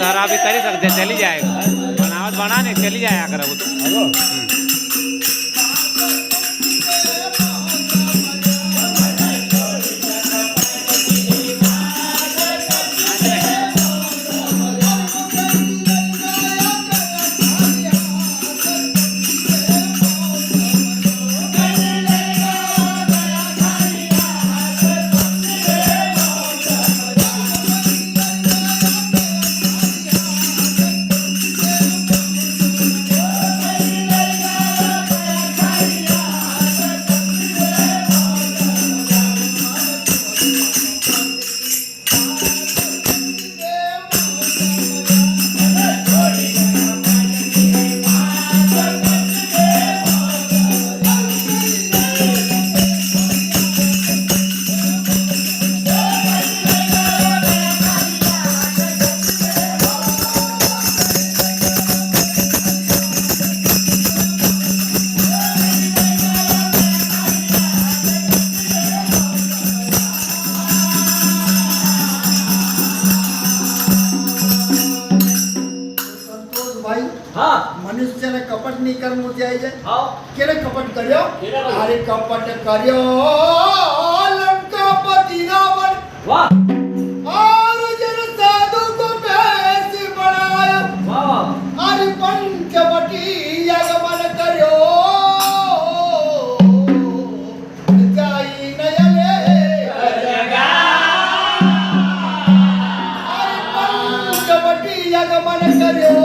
तारा भी कर ही सकते, चली जाएगा। बनावट बनाने चली जाया कर वो तो। मनुष्य कपट नहीं कर मुझे केले कपट करियो अरे कपट करियो लंकापति रावण वाह और जन साधु को भेष बनाया वाह अरे पंचवटी यगमन करियो जाई नयले जगा अरे पंचवटी यगमन करियो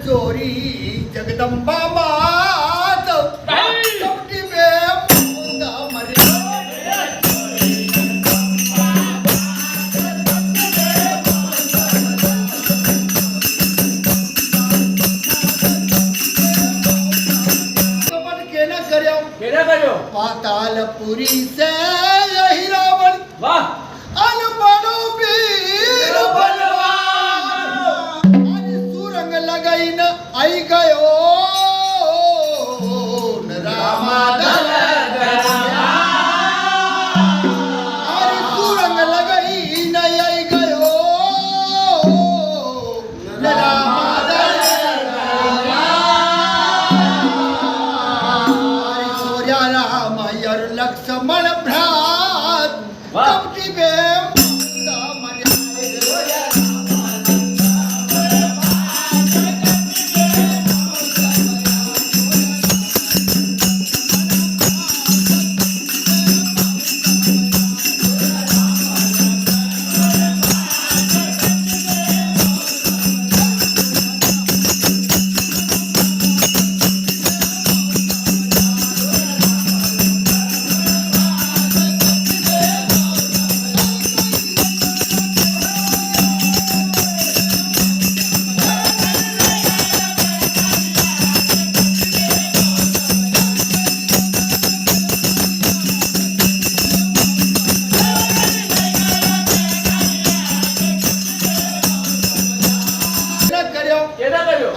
चोरी जगदम्बा मात कपटी में मुंगा मर कपट केना करियो पातालपुरी से यही रावण वाह अनबड़ो वीर बलवान अरे सुरंग लगाई न आई गयो रामादल अरे सुरंग लगाई न आई गयो रामादल अरे सूर्या राम यर लक्ष्मण भ्रात कपटी बे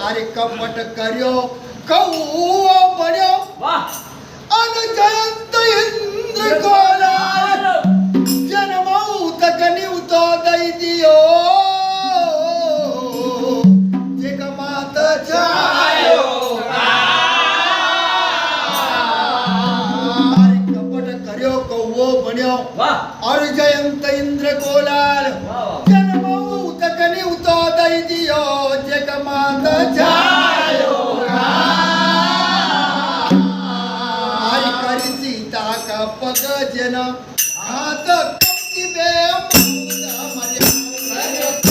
अरे कपट करियो कौओ बन्यो अन जयंत इंद्र कोलाल जन्मऊ तक निउतो दई दियो जग मात जायो अरे कपट करियो कौओ बन्यो और जयंत इंद्र कोलाल जन्मऊ तक निउतो दई दियो जग मात जायो हरि करि सीता का पग जन हाथ कपटी बे मुंगा मर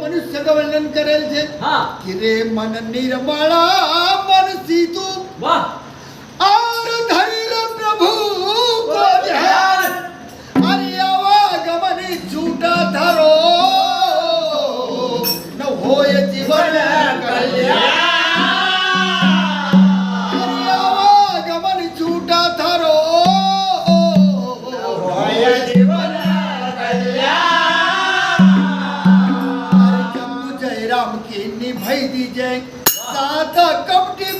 मनुष्य का वर्णन करेल छे कि रे मन निर्मला मन सीतु वाह और धैर्य प्रभु को ध्यान अरे आवागमन झूठा धरो न होय जीवन कल्याण अरे आवागमन झूठा धरो न होय जीवन दीजिए साथ कपटी